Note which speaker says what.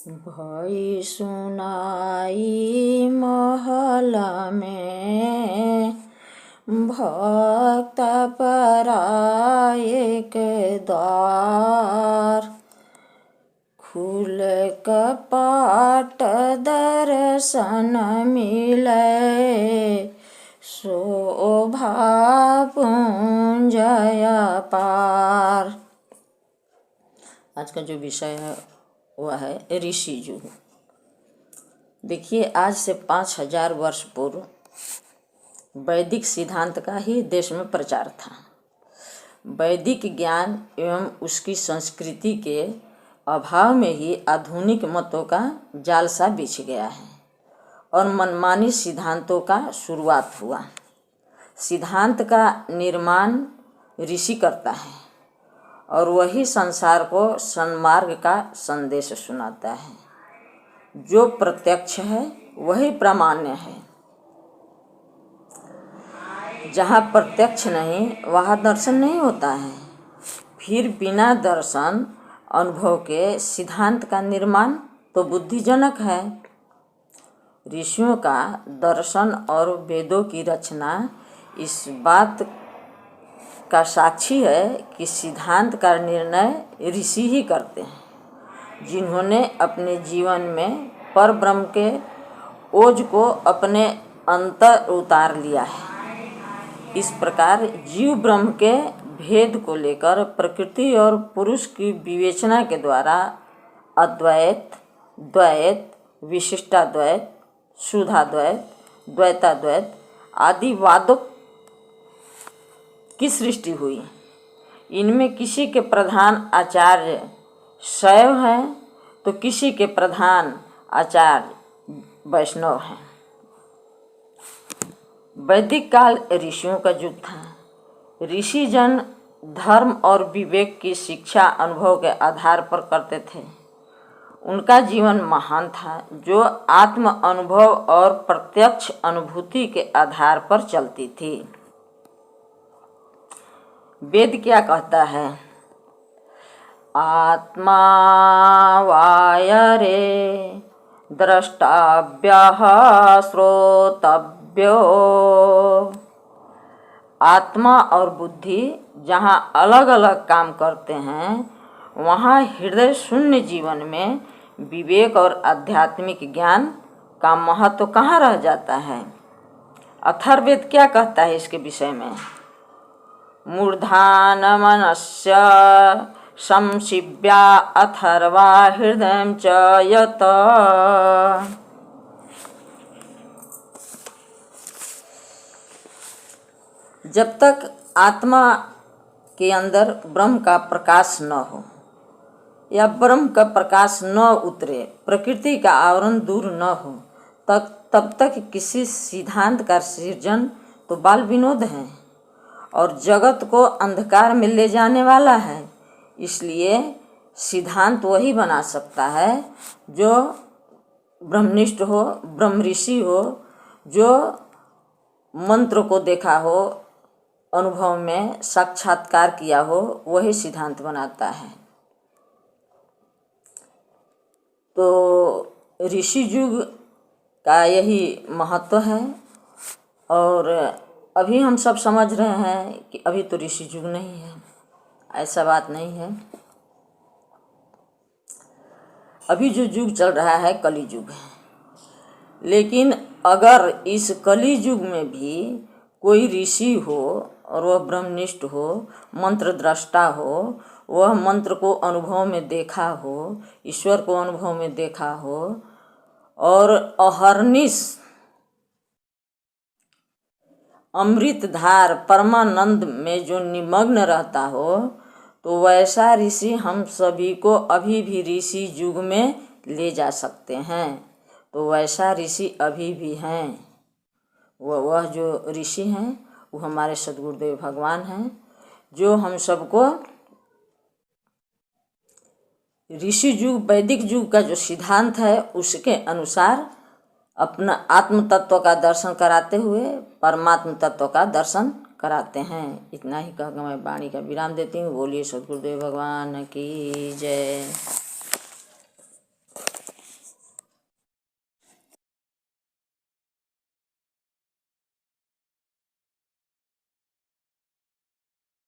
Speaker 1: भई सुनाई महल में भक्त पराए के द्वार। खुल कपाट दर्शन मिले शोभा पुंजय पार। आज का जो विषय है वह है ऋषि युग। देखिए, आज से 5000 वर्ष पूर्व वैदिक सिद्धांत का ही देश में प्रचार था। वैदिक ज्ञान एवं उसकी संस्कृति के अभाव में ही आधुनिक मतों का जाल सा बिछ गया है और मनमानी सिद्धांतों का शुरुआत हुआ। सिद्धांत का निर्माण ऋषि करता है और वही संसार को सन्मार्ग का संदेश सुनाता है। जो प्रत्यक्ष है वही प्रामाण्य है। जहाँ प्रत्यक्ष नहीं वहाँ दर्शन नहीं होता है। फिर बिना दर्शन अनुभव के सिद्धांत का निर्माण तो बुद्धिजनक है। ऋषियों का दर्शन और वेदों की रचना इस बात का साक्षी है कि सिद्धांत का निर्णय ऋषि ही करते हैं, जिन्होंने अपने जीवन में परब्रह्म के ओज को अपने अंतर उतार लिया है। इस प्रकार जीव ब्रह्म के भेद को लेकर प्रकृति और पुरुष की विवेचना के द्वारा अद्वैत, द्वैत, विशिष्टाद्वैत, शुद्धाद्वैत, द्वैताद्वैत आदि वादों की सृष्टि हुई। इनमें किसी के प्रधान आचार्य शैव हैं तो किसी के प्रधान आचार्य वैष्णव हैं। वैदिक काल ऋषियों का युग था। ऋषि जन धर्म और विवेक की शिक्षा अनुभव के आधार पर करते थे। उनका जीवन महान था जो आत्म अनुभव और प्रत्यक्ष अनुभूति के आधार पर चलती थी। वेद क्या कहता है? आत्मा वायरे द्रष्टाव्यः श्रोतव्यो। आत्मा और बुद्धि जहाँ अलग अलग काम करते हैं वहाँ हृदय शून्य जीवन में विवेक और आध्यात्मिक ज्ञान का महत्व कहाँ रह जाता है? अथर्ववेद क्या कहता है इसके विषय में? मूर्धान मनस्य संशिव्या अथर्वा हृदय च यत। जब तक आत्मा के अंदर ब्रह्म का प्रकाश न हो या ब्रह्म का प्रकाश न उतरे, प्रकृति का आवरण दूर न हो, तब तक किसी सिद्धांत का सृजन तो बाल विनोद है और जगत को अंधकार में ले जाने वाला है। इसलिए सिद्धांत वही बना सकता है जो ब्रह्मनिष्ठ हो, ब्रह्म ऋषि हो, जो मंत्र को देखा हो, अनुभव में साक्षात्कार किया हो, वही सिद्धांत बनाता है। तो ऋषि युग का यही महत्व है। और अभी हम सब समझ रहे हैं कि अभी तो ऋषि युग नहीं है। ऐसा बात नहीं है। अभी जो युग चल रहा है कली युग है। लेकिन अगर इस कली युग में भी कोई ऋषि हो और वह ब्रह्मनिष्ठ हो, मंत्र दृष्टा हो, वह मंत्र को अनुभव में देखा हो, ईश्वर को अनुभव में देखा हो और अहर्निश अमृतधार परमानंद में जो निमग्न रहता हो, तो वैसा ऋषि हम सभी को अभी भी ऋषि युग में ले जा सकते हैं। तो वैसा ऋषि अभी भी हैं। वह जो ऋषि हैं वो हमारे सद्गुरुदेव भगवान हैं, जो हम सबको ऋषि युग, वैदिक युग का जो सिद्धांत है उसके अनुसार अपना आत्म तत्व का दर्शन कराते हुए परमात्म तत्व का दर्शन कराते हैं। इतना ही कहकर मैं वाणी का विराम देती हूँ। बोलिए सद्गुरुदेव भगवान की जय।